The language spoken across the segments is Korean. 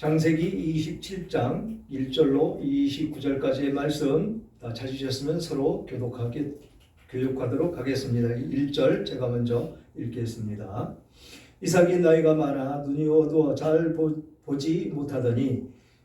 창세기 27장 1절로 29절까지의 말씀 다 찾으셨으면 서로 교육하도록 하겠습니다. 1절 제가 먼저 읽겠습니다. 이삭이 나이가 많아 눈이 어두워 잘 보지 못하더니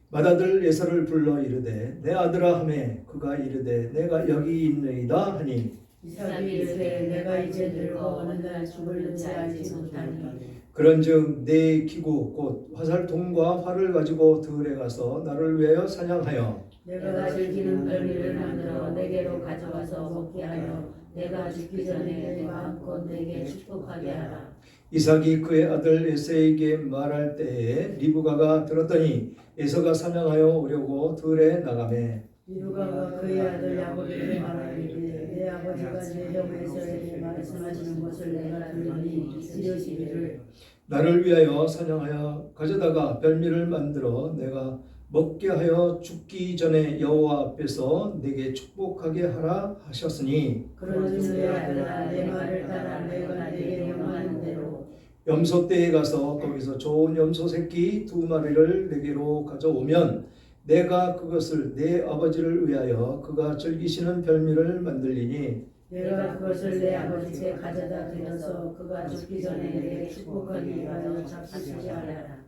맏아들 에서를 불러 이르되 내 아들아 하매 그가 이르되 내가 여기 있느이다 하니 이삭이 이르되 내가 이제 늙어 어느 날 죽을는지 알지 못하니 그런즉 내 기구 곧 화살통과 활을 가지고 들에 가서 나를 위하여 사냥하여 내가 즐기는 별미를 만들어 내게로 가져와서 먹게 하여 내가 죽기 전에 내 마음껏 내게 축복하게 하라. 이삭이 그의 아들 에서에게 말할 때에 리브가가 들었더니 에서가 사냥하여 오려고 들에 나가매 리브가가 그의 아들 야곱에게 말하기를 내 아버지가 내 형 에서에게 말씀하시는 것을 내가 들으니 이르시기를 나를 위하여 사냥하여 가져다가 별미를 만들어 내가 먹게 하여 죽기 전에 여호와 앞에서 내게 축복하게 하라 하셨으니 그러니 내 아들아 내 말을 따라 내가 내게 명하는 대로 염소떼에 가서 거기서 좋은 염소 새끼 2마리를 내게로 가져오면 내가 그것을 내 아버지를 위하여 그가 즐기시는 별미를 만들리니 내가 그것을 내 아버지께 가져다 드려서 그가 죽기 전에 내게 축복하기 위하여 잡수시게 하라.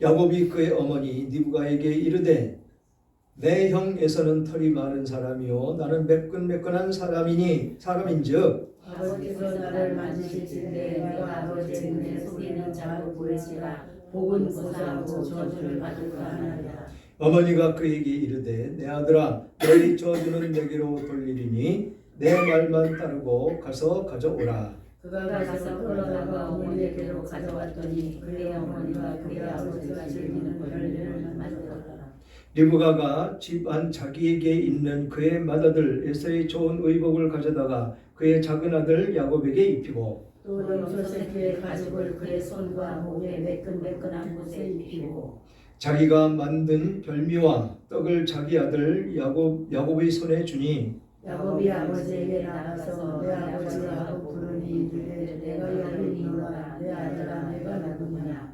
야곱이 그의 어머니 리브가에게 이르되 내 형 에서는 털이 많은 사람이요 나는 매끈매끈한 사람인즉 아버지께서 나를 만지실진데 내가 아버지의 눈에 속이는 자로 보일지라 복은 고사하고 저주를 받을까 하나이다. 어머니가 그에게 이르되 내 아들아 너희 저주는 내게로 돌리리니 내 말만 따르고 가서 가져오라. 그가 가서 끌어다가 어머니에게로 가져왔더니 그의 어머니가 그의 아버지가 즐기는 별미를 만들었더라. 리브가가 집 안 자기에게 있는 그의 맏아들 에서의 좋은 의복을 가져다가 그의 작은 아들 야곱에게 입히고 또 염소 새끼의 가죽을 그의 손과 목에 매끈매끈한 곳에 입히고 자기가 만든 별미와 떡을 자기 아들 야곱의 손에 주니 야곱이 아버지에게 나가서 내 아버지가 하고 부르니 이르되 내가 여기 있노라. 내 아들아 내가 누구냐.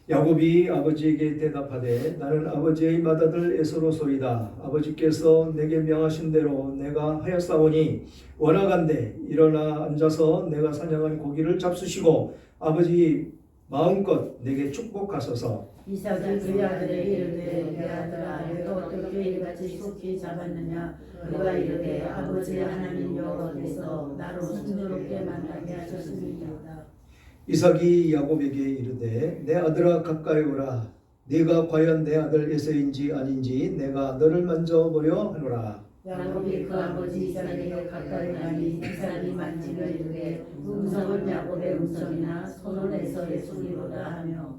야곱이 아버지에게 대답하되 나는 아버지의 맏아들 에서로소이다. 아버지께서 내게 명하신 대로 내가 하였사오니 원하간대 일어나 앉아서 내가 사냥한 고기를 잡수시고 아버지 마음껏 내게 축복하소서. 이삭이 그의 아들에게 이르되 내 아들아 내가 어떻게 이같이 속히 잡았느냐. 그가 이르되 아버지 하나님 여호와께서 나로 순조롭게 만나게 하셨음이니이다. 이삭이 야곱에게 이르되 내 아들아 가까이 오라. 네가 과연 내 아들 에서인지 아닌지 내가 너를 만져보려 하노라. 야곱이 그 아버지 이삭에게 가까이 가니 이삭이 만지며 이르되 음성은 야곱의 음성이나 손은 에서의 손이로다 하며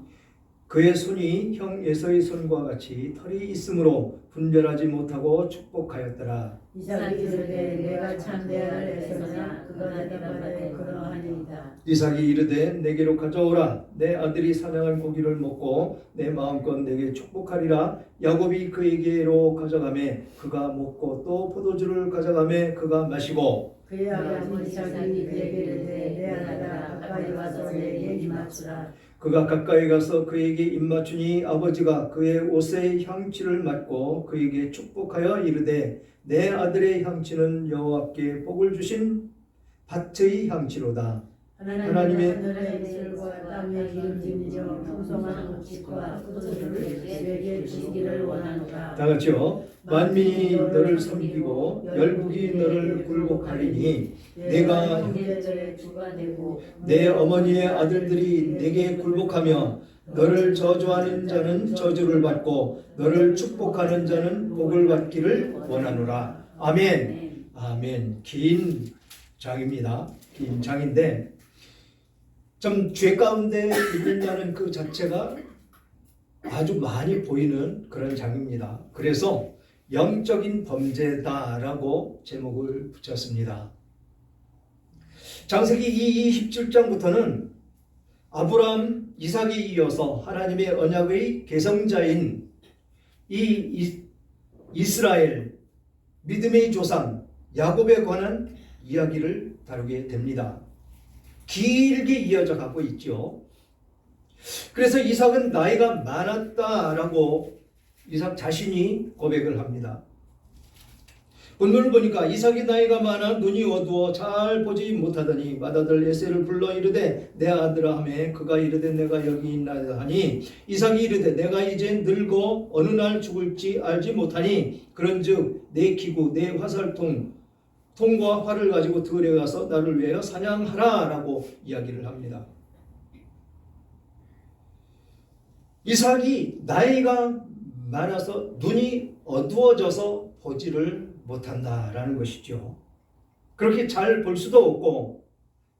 그의 손이 형 에서의 손과 같이 털이 있으므로 분별하지 못하고 축복하였더라. 이삭이 이르되 내가 참 내 아들 에서냐. 그가 대답하되 그러하니이다. 이삭이 이르되 내게로 가져오라. 내 아들이 사냥한 고기를 먹고 내 마음껏 내게 축복하리라. 야곱이 그에게로 가져가매 그가 먹고 또 포도주를 가져가매 그가 마시고 그의 아버지 이삭이 그에게 이르되 내 아들아 가까이 와서 내게 입맞추라. 그가 가까이 가서 그에게 입맞추니 아버지가 그의 옷의 향취를 맡고 그에게 축복하여 이르되 내 아들의 향취는 여호와께 복을 주신 밭의 향취로다. 하나님의 하늘의 이슬과 땅의 기름짐이며 풍성한 곡식과 포도주를 내게 주시기를 원하노라. 다 같이요. 만민이 너를 섬기고 열국이 너를 굴복하리니 내가 형제들의 주가 되고 내 어머니의 아들들이 내게 굴복하며 너를 저주하는 자는 저주를 받고 너를 축복하는 자는 복을 받기를 원하노라. 아멘. 아멘. 긴 장입니다. 긴 장인데 좀 죄 가운데 있는다는 그 자체가 아주 많이 보이는 그런 장입니다. 그래서 영적인 범죄다라고 제목을 붙였습니다. 창세기 27장부터는 아브라함, 이삭에 이어서 하나님의 언약의 계승자인 이 이스라엘 믿음의 조상 야곱에 관한 이야기를 다루게 됩니다. 길게 이어져 가고 있죠. 그래서 이삭은 나이가 많았다라고 이삭 자신이 고백을 합니다. 본문을 보니까 이삭이 나이가 많아 눈이 어두워 잘 보지 못하더니 맏아들 에세를 불러 이르되 내 아들아 하매 그가 이르되 내가 여기 있나이다 하니 이삭이 이르되 내가 이제 늙어 어느 날 죽을지 알지 못하니 그런즉 내 기구 내 화살통과 활을 가지고 들에 가서 나를 위하여 사냥하라 라고 이야기를 합니다. 이삭이 나이가 많아서 눈이 어두워져서 보지를 못한다라는 것이죠. 그렇게 잘 볼 수도 없고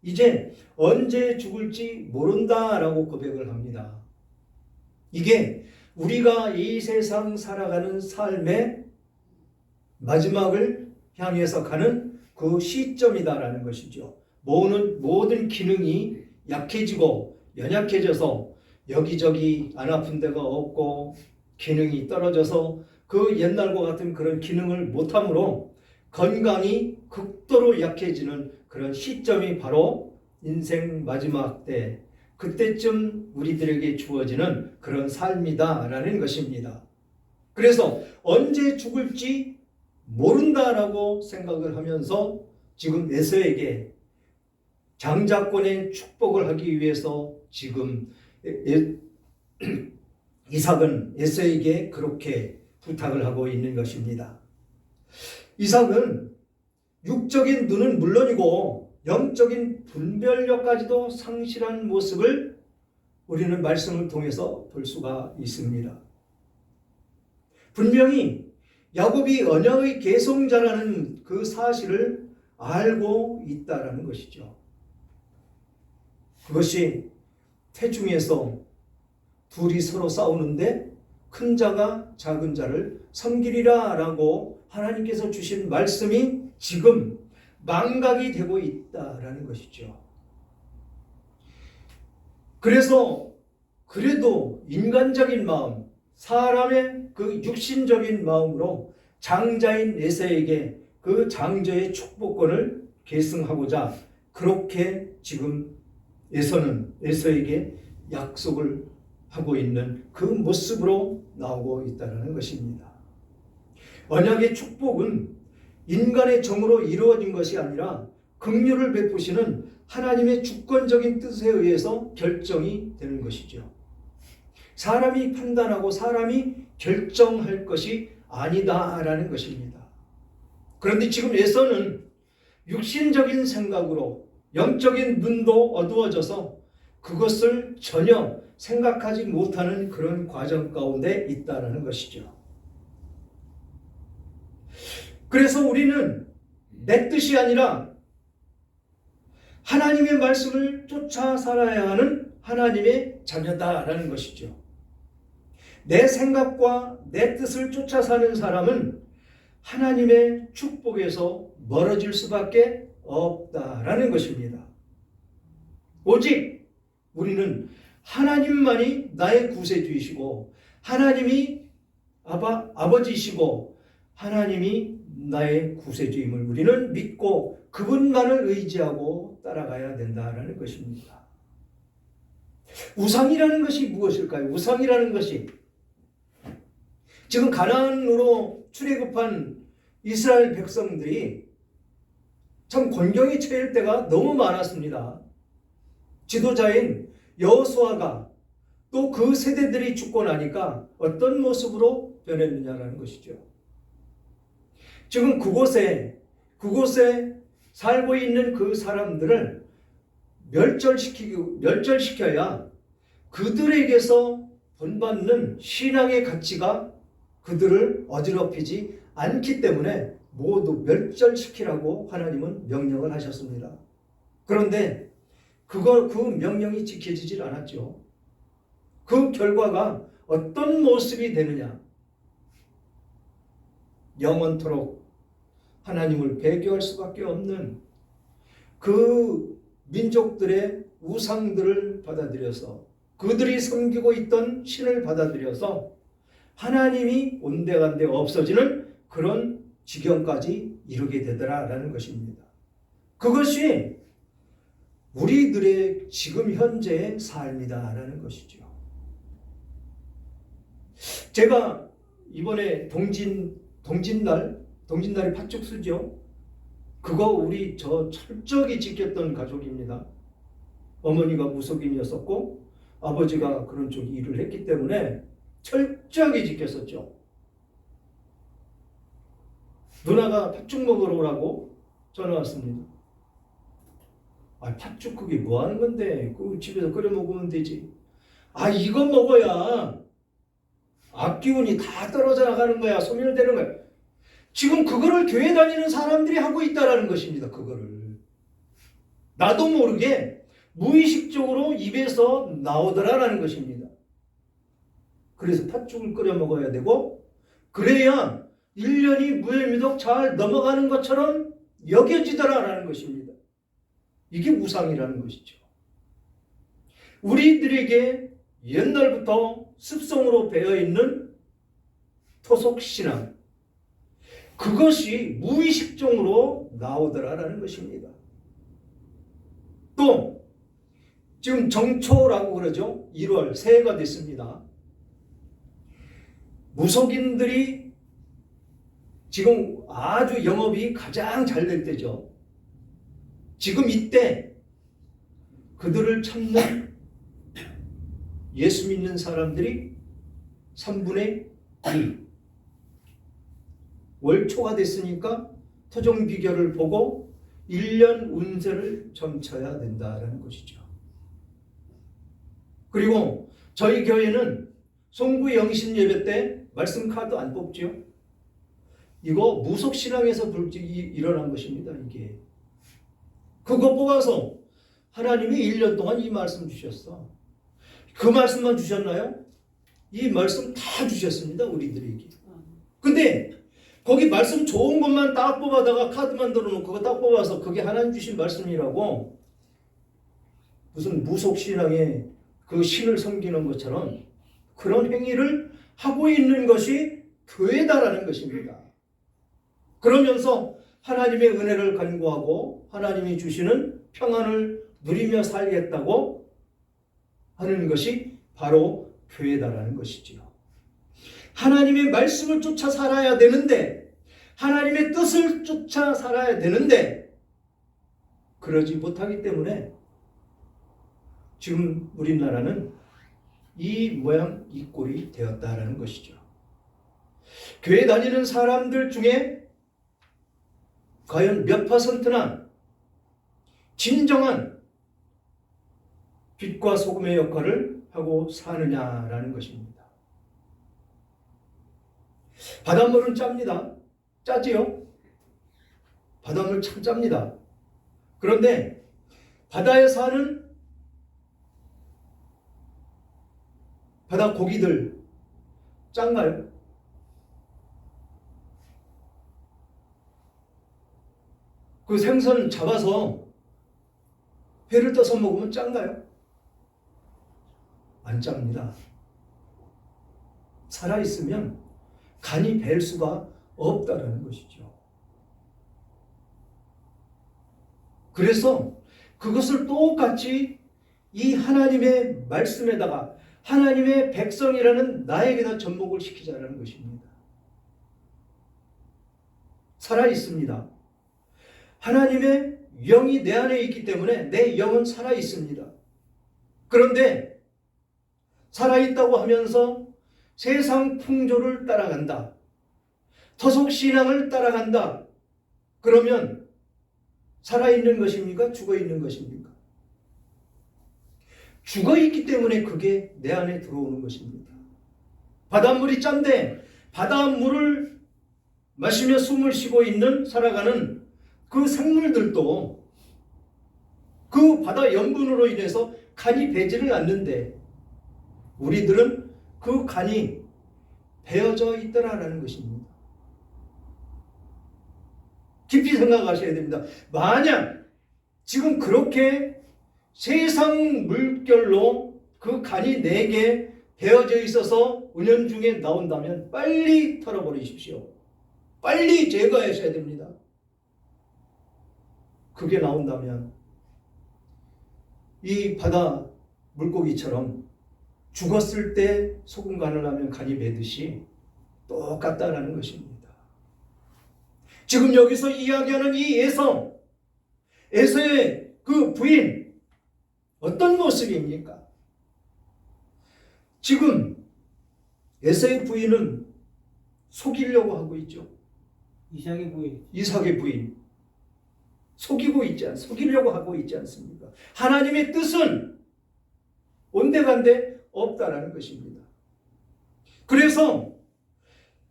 이제 언제 죽을지 모른다라고 고백을 합니다. 이게 우리가 이 세상 살아가는 삶의 마지막을 향해서 가는 그 시점이다라는 것이죠. 모든 기능이 약해지고 연약해져서 여기저기 안 아픈 데가 없고 기능이 떨어져서 그 옛날과 같은 그런 기능을 못함으로 건강이 극도로 약해지는 그런 시점이 바로 인생 마지막 때, 그때쯤 우리들에게 주어지는 그런 삶이다라는 것입니다. 그래서 언제 죽을지 모른다라고 생각을 하면서 지금 에서에게 장자권의 축복을 하기 위해서 지금 이삭은 에서에게 그렇게 부탁을 하고 있는 것입니다. 이삭은 육적인 눈은 물론이고 영적인 분별력까지도 상실한 모습을 우리는 말씀을 통해서 볼 수가 있습니다. 분명히 야곱이 언약의 계승자라는 그 사실을 알고 있다라는 것이죠. 그것이 태중에서 둘이 서로 싸우는데 큰 자가 작은 자를 섬기리라 라고 하나님께서 주신 말씀이 지금 망각이 되고 있다라는 것이죠. 그래서 그래도 인간적인 마음, 사람의 그 육신적인 마음으로 장자인 에서에게 그 장자의 축복권을 계승하고자 그렇게 지금 에서에게 약속을 하고 있는 그 모습으로 나오고 있다는 것입니다. 언약의 축복은 인간의 정으로 이루어진 것이 아니라 긍휼을 베푸시는 하나님의 주권적인 뜻에 의해서 결정이 되는 것이죠. 사람이 판단하고 사람이 결정할 것이 아니다라는 것입니다. 그런데 지금 에서는 육신적인 생각으로 영적인 눈도 어두워져서 그것을 전혀 생각하지 못하는 그런 과정 가운데 있다라는 것이죠. 그래서 우리는 내 뜻이 아니라 하나님의 말씀을 쫓아 살아야 하는 하나님의 자녀다라는 것이죠. 내 생각과 내 뜻을 쫓아 사는 사람은 하나님의 축복에서 멀어질 수밖에 없다라는 것입니다. 오직 우리는 하나님만이 나의 구세주이시고 하나님이 아버지이시고 하나님이 나의 구세주임을 우리는 믿고 그분만을 의지하고 따라가야 된다라는 것입니다. 우상이라는 것이 무엇일까요? 우상이라는 것이 지금 가나안으로 출애굽한 이스라엘 백성들이 참 곤경에 처할 때가 너무 많았습니다. 지도자인 여호수아가 또 그 세대들이 죽고 나니까 어떤 모습으로 변했느냐라는 것이죠. 지금 그곳에 살고 있는 그 사람들을 멸절시켜야 그들에게서 본받는 신앙의 가치가 그들을 어지럽히지 않기 때문에 모두 멸절시키라고 하나님은 명령을 하셨습니다. 그런데 그 명령이 지켜지질 않았죠. 그 결과가 어떤 모습이 되느냐? 영원토록 하나님을 배교할 수밖에 없는 그 민족들의 우상들을 받아들여서 그들이 섬기고 있던 신을 받아들여서 하나님이 온데간데 없어지는 그런 지경까지 이르게 되더라라는 것입니다. 그것이 우리들의 지금 현재의 삶이다라는 것이죠. 제가 이번에 동짓날이 팥죽수죠. 그거 우리 저 철저히 지켰던 가족입니다. 어머니가 무속인이었었고 아버지가 그런 쪽 일을 했기 때문에 철저하게 지켰었죠. 누나가 팥죽 먹으러 오라고 전화 왔습니다. 아, 팥죽 그게 뭐 하는 건데? 그 집에서 끓여 먹으면 되지. 아, 이거 먹어야 악기운이 다 떨어져 나가는 거야. 소멸되는 거야. 지금 그거를 교회 다니는 사람들이 하고 있다라는 것입니다. 그거를. 나도 모르게 무의식적으로 입에서 나오더라라는 것입니다. 그래서 팥죽을 끓여 먹어야 되고 그래야 1년이 무혈미독 잘 넘어가는 것처럼 여겨지더라라는 것입니다. 이게 우상이라는 것이죠. 우리들에게 옛날부터 습성으로 배어있는 토속신앙, 그것이 무의식적으로 나오더라라는 것입니다. 또 지금 정초라고 그러죠. 1월 새해가 됐습니다. 무속인들이 지금 아주 영업이 가장 잘 될 때죠. 지금 이때 그들을 찾는 예수 믿는 사람들이 3분의 2 월초가 됐으니까 토종 비결을 보고 1년 운세를 점쳐야 된다라는 것이죠. 그리고 저희 교회는 송구 영신 예배 때 말씀 카드 안 뽑죠. 이거 무속신앙에서 일어난 것입니다. 이게 그거 뽑아서 하나님이 1년 동안 이 말씀 주셨어. 그 말씀만 주셨나요? 이 말씀 다 주셨습니다. 우리들에게. 근데 거기 말씀 좋은 것만 딱 뽑아다가 카드 만들어 놓고 그거 딱 뽑아서 그게 하나님 주신 말씀이라고 무슨 무속신앙의 그 신을 섬기는 것처럼 그런 행위를 하고 있는 것이 교회다라는 것입니다. 그러면서 하나님의 은혜를 간구하고 하나님이 주시는 평안을 누리며 살겠다고 하는 것이 바로 교회다라는 것이지요. 하나님의 말씀을 쫓아 살아야 되는데 하나님의 뜻을 쫓아 살아야 되는데 그러지 못하기 때문에 지금 우리나라는 이 모양 이 꼴이 되었다라는 것이죠. 교회 다니는 사람들 중에 과연 몇 퍼센트나 진정한 빛과 소금의 역할을 하고 사느냐라는 것입니다. 바닷물은 짭니다. 짜지요? 바닷물 참 짭니다. 그런데 바다에 사는 바다 고기들 짠가요? 그 생선 잡아서 회를 떠서 먹으면 짠가요? 안 짭니다. 살아있으면 간이 벨 수가 없다라는 것이죠. 그래서 그것을 똑같이 이 하나님의 말씀에다가 하나님의 백성이라는 나에게다 접목을 시키자라는 것입니다. 살아있습니다. 하나님의 영이 내 안에 있기 때문에 내 영은 살아있습니다. 그런데 살아있다고 하면서 세상 풍조를 따라간다. 토속신앙을 따라간다. 그러면 살아있는 것입니까? 죽어있는 것입니까? 죽어있기 때문에 그게 내 안에 들어오는 것입니다. 바닷물이 짠데 바닷물을 마시며 숨을 쉬고 있는 살아가는 그 생물들도 그 바다 염분으로 인해서 간이 배지를 않는데 우리들은 그 간이 배어져 있더라라는 것입니다. 깊이 생각하셔야 됩니다. 만약 지금 그렇게 세상 물결로 그 간이 내게 배어져 있어서 은연중에 나온다면 빨리 털어버리십시오. 빨리 제거하셔야 됩니다. 그게 나온다면 이 바다 물고기처럼 죽었을 때 소금 간을 하면 간이 배듯이 똑같다라는 것입니다. 지금 여기서 이야기하는 이 에서의 그 부인, 어떤 모습입니까? 지금 에서의 부인은 속이려고 하고 있죠. 이삭의 부인. 속이려고 하고 있지 않습니까? 하나님의 뜻은 온데간데 없다라는 것입니다. 그래서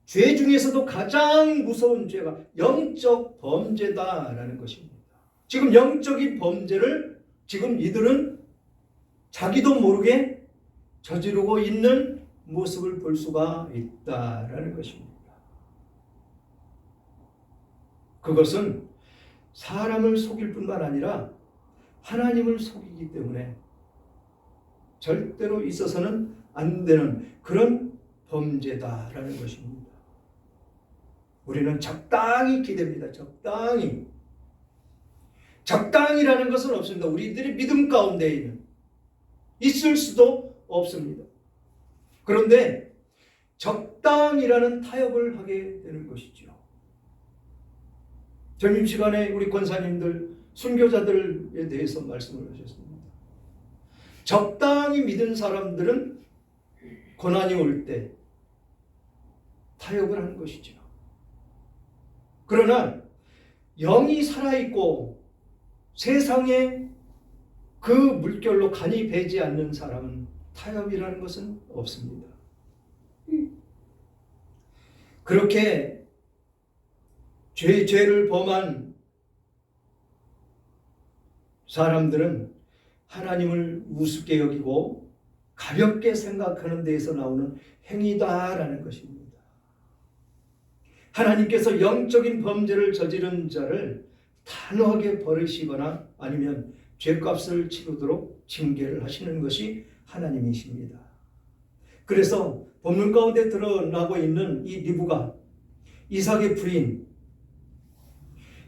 죄 중에서도 가장 무서운 죄가 영적 범죄다라는 것입니다. 지금 영적인 범죄를 지금 이들은 자기도 모르게 저지르고 있는 모습을 볼 수가 있다라는 것입니다. 그것은 사람을 속일 뿐만 아니라 하나님을 속이기 때문에 절대로 있어서는 안 되는 그런 범죄다라는 것입니다. 우리는 적당히 기대입니다. 적당히라는 것은 없습니다. 우리들이 믿음 가운데 있을 수도 없습니다. 그런데 적당이라는 타협을 하게 되는 것이죠. 점심시간에 우리 권사님들, 순교자들에 대해서 말씀을 하셨습니다. 적당히 믿은 사람들은 고난이 올 때 타협을 하는 것이죠. 그러나 영이 살아있고 세상에 그 물결로 간이 배지 않는 사람은 타협이라는 것은 없습니다. 그렇게 죄를 범한 사람들은 하나님을 우습게 여기고 가볍게 생각하는 데에서 나오는 행위다라는 것입니다. 하나님께서 영적인 범죄를 저지른 자를 단호하게 버리시거나 아니면 죄값을 치르도록 징계를 하시는 것이 하나님이십니다. 그래서 본문 가운데 드러나고 있는 이 리브가 이삭의 부인,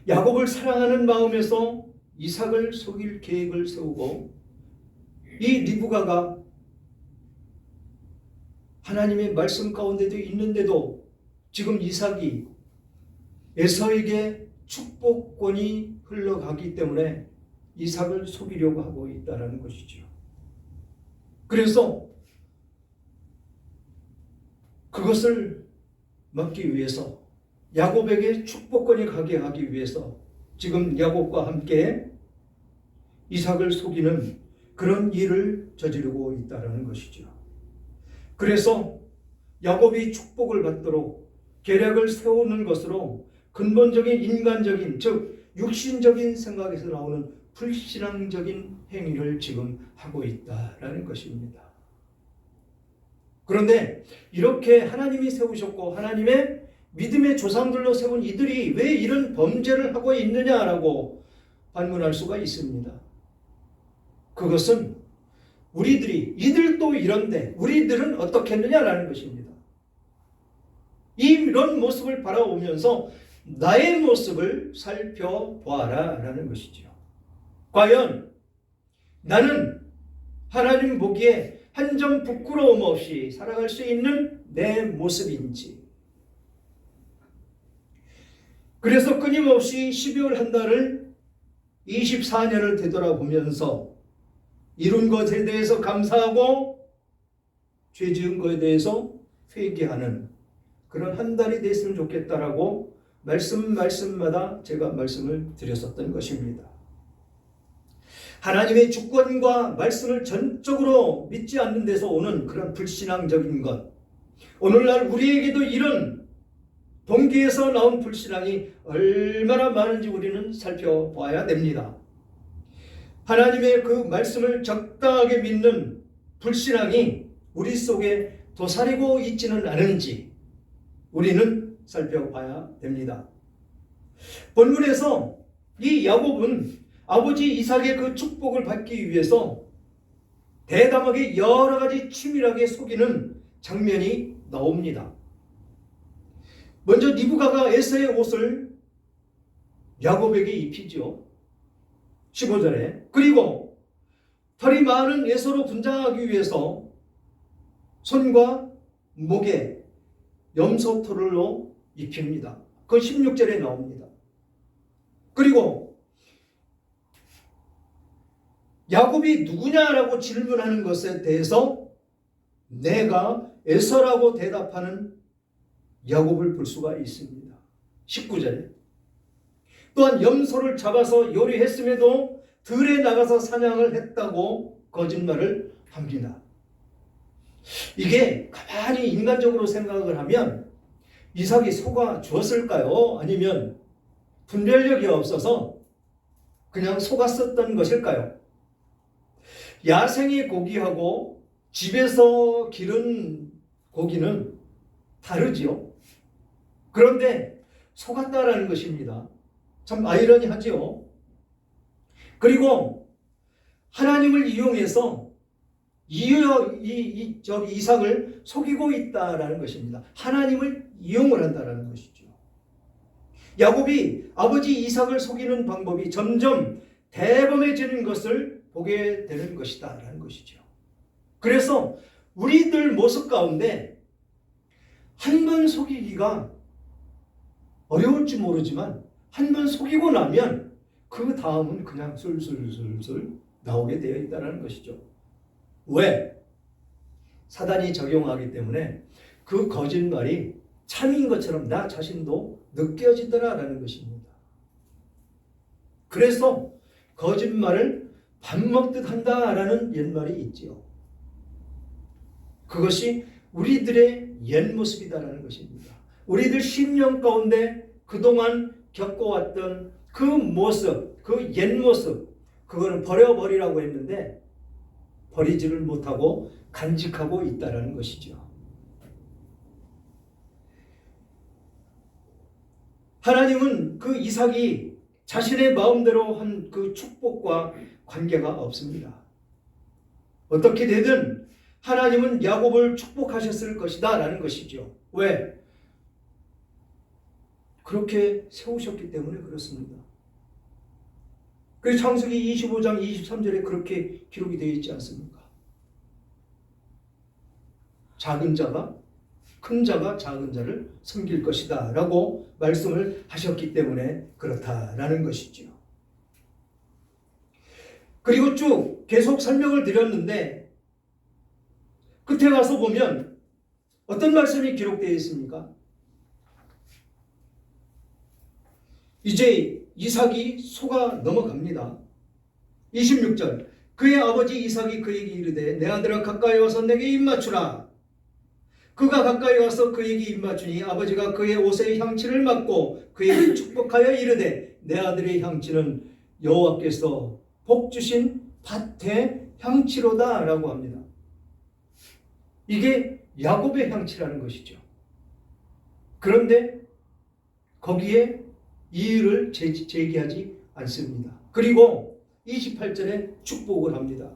야곱을 사랑하는 마음에서 이삭을 속일 계획을 세우고 이 리브가가 하나님의 말씀 가운데도 있는데도 지금 이삭이 에서에게 축복권이 흘러가기 때문에 이삭을 속이려고 하고 있다는 것이죠. 그래서 그것을 막기 위해서 야곱에게 축복권이 가게 하기 위해서 지금 야곱과 함께 이삭을 속이는 그런 일을 저지르고 있다는 것이죠. 그래서 야곱이 축복을 받도록 계략을 세우는 것으로 근본적인 인간적인, 즉 육신적인 생각에서 나오는 불신앙적인 행위를 지금 하고 있다라는 것입니다. 그런데 이렇게 하나님이 세우셨고 하나님의 믿음의 조상들로 세운 이들이 왜 이런 범죄를 하고 있느냐라고 반문할 수가 있습니다. 그것은 이들도 이런데 우리들은 어떻게 했느냐라는 것입니다. 이런 모습을 바라보면서 나의 모습을 살펴보아라 라는 것이죠. 과연 나는 하나님 보기에 한 점 부끄러움 없이 살아갈 수 있는 내 모습인지. 그래서 끊임없이 12월 한 달을 24년을 되돌아보면서 이룬 것에 대해서 감사하고 죄 지은 것에 대해서 회개하는 그런 한 달이 됐으면 좋겠다라고 말씀마다 제가 말씀을 드렸었던 것입니다. 하나님의 주권과 말씀을 전적으로 믿지 않는 데서 오는 그런 불신앙적인 것, 오늘날 우리에게도 이런 동기에서 나온 불신앙이 얼마나 많은지 우리는 살펴봐야 됩니다. 하나님의 그 말씀을 적당하게 믿는 불신앙이 우리 속에 도사리고 있지는 않은지 우리는 살펴봐야 됩니다. 본문에서 이 야곱은 아버지 이삭의 그 축복을 받기 위해서 대담하게 여러 가지 치밀하게 속이는 장면이 나옵니다. 먼저 리브가가 에서의 옷을 야곱에게 입히죠. 15절에. 그리고 털이 많은 에서로 분장하기 위해서 손과 목에 염소털로 입힙니다. 그건 16절에 나옵니다. 그리고 야곱이 누구냐라고 질문하는 것에 대해서 내가 에서라고 대답하는 야곱을 볼 수가 있습니다. 19절에 또한 염소를 잡아서 요리했음에도 들에 나가서 사냥을 했다고 거짓말을 합니다. 이게 가만히 인간적으로 생각을 하면 이삭이 속아 주었을까요? 아니면 분별력이 없어서 그냥 속았었던 것일까요? 야생의 고기하고 집에서 기른 고기는 다르지요. 그런데 속았다라는 것입니다. 참 아이러니하지요. 그리고 하나님을 이용해서 이삭을 속이고 있다라는 것입니다. 하나님을 이용을 한다라는 것이죠. 야곱이 아버지 이삭을 속이는 방법이 점점 대범해지는 것을 보게 되는 것이다 라는 것이죠. 그래서 우리들 모습 가운데 한 번 속이기가 어려울지 모르지만 한 번 속이고 나면 그 다음은 그냥 술술술술 나오게 되어 있다는 것이죠. 왜? 사단이 적용하기 때문에 그 거짓말이 참인 것처럼 나 자신도 느껴지더라라는 것입니다. 그래서 거짓말을 밥 먹듯 한다라는 옛말이 있지요. 그것이 우리들의 옛 모습이다라는 것입니다. 우리들 심령 가운데 그동안 겪어왔던 그 모습, 그 옛 모습, 그거는 버려버리라고 했는데 버리지를 못하고 간직하고 있다라는 것이죠. 하나님은 그 이삭이 자신의 마음대로 한 그 축복과 관계가 없습니다. 어떻게 되든 하나님은 야곱을 축복하셨을 것이다 라는 것이죠. 왜? 그렇게 세우셨기 때문에 그렇습니다. 그래서 창세기 25장 23절에 그렇게 기록이 되어 있지 않습니까? 작은 자가 큰 자가 작은 자를 섬길 것이다 라고 말씀을 하셨기 때문에 그렇다라는 것이죠. 그리고 쭉 계속 설명을 드렸는데 끝에 가서 보면 어떤 말씀이 기록되어 있습니까? 이제 이삭이 속아 넘어갑니다. 26절 그의 아버지 이삭이 그에게 이르되 내 아들아 가까이 와서 내게 입맞추라. 그가 가까이 와서 그에게 입맞추니 아버지가 그의 옷의 향취를 맡고 그에게 축복하여 이르되 내 아들의 향취는 여호와께서 복 주신 밭의 향취로다 라고 합니다. 이게 야곱의 향취라는 것이죠. 그런데 거기에 이의를 제기하지 않습니다. 그리고 28절에 축복을 합니다.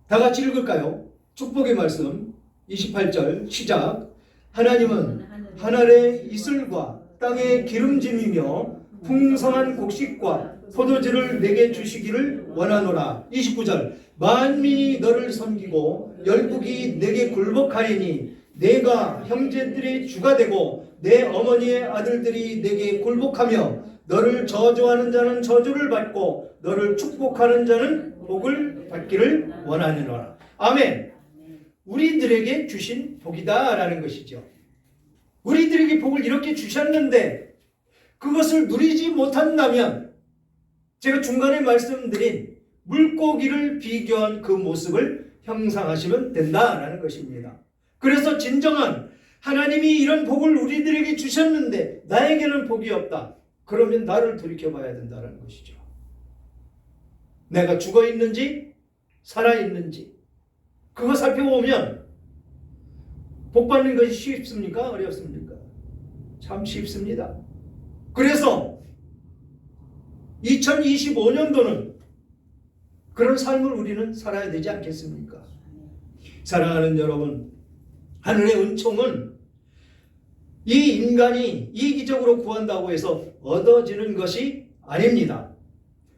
다 같이 읽을까요? 축복의 말씀 28절 시작. 하나님은 하늘의 이슬과 땅의 기름짐이며 풍성한 곡식과 포도주를 내게 주시기를 원하노라. 29절 만민이 너를 섬기고 열국이 내게 굴복하리니 내가 형제들의 주가 되고 내 어머니의 아들들이 내게 굴복하며 너를 저주하는 자는 저주를 받고 너를 축복하는 자는 복을 받기를 원하노라. 아멘. 우리들에게 주신 복이다 라는 것이죠. 우리들에게 복을 이렇게 주셨는데 그것을 누리지 못한다면 제가 중간에 말씀드린 물고기를 비교한 그 모습을 형상하시면 된다라는 것입니다. 그래서 진정한 하나님이 이런 복을 우리들에게 주셨는데 나에게는 복이 없다. 그러면 나를 돌이켜봐야 된다는 것이죠. 내가 죽어있는지 살아있는지 그거 살펴보면 복 받는 것이 쉽습니까? 어렵습니까? 참 쉽습니다. 그래서 2025년도는 그런 삶을 우리는 살아야 되지 않겠습니까? 사랑하는 여러분, 하늘의 은총은 이 인간이 이기적으로 구한다고 해서 얻어지는 것이 아닙니다.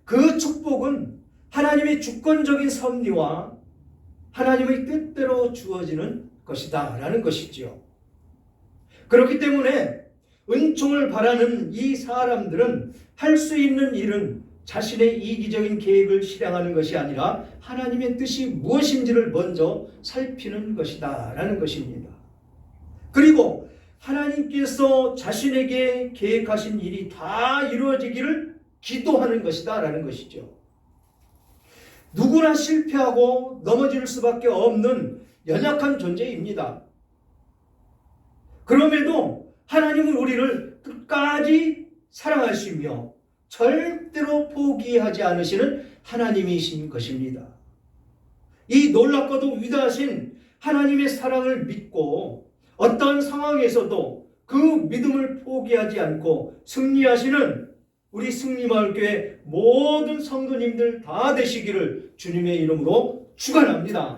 그 축복은 하나님의 주권적인 섭리와 하나님의 뜻대로 주어지는 것이다 라는 것이지요. 그렇기 때문에 은총을 바라는 이 사람들은 할 수 있는 일은 자신의 이기적인 계획을 실행하는 것이 아니라 하나님의 뜻이 무엇인지를 먼저 살피는 것이다 라는 것입니다. 그리고 하나님께서 자신에게 계획하신 일이 다 이루어지기를 기도하는 것이다 라는 것이죠. 누구나 실패하고 넘어질 수밖에 없는 연약한 존재입니다. 그럼에도 하나님은 우리를 끝까지 사랑하시며 절대로 포기하지 않으시는 하나님이신 것입니다. 이 놀랍고도 위대하신 하나님의 사랑을 믿고 어떤 상황에서도 그 믿음을 포기하지 않고 승리하시는 우리 승리마을교회 모든 성도님들 다 되시기를 주님의 이름으로 축원합니다.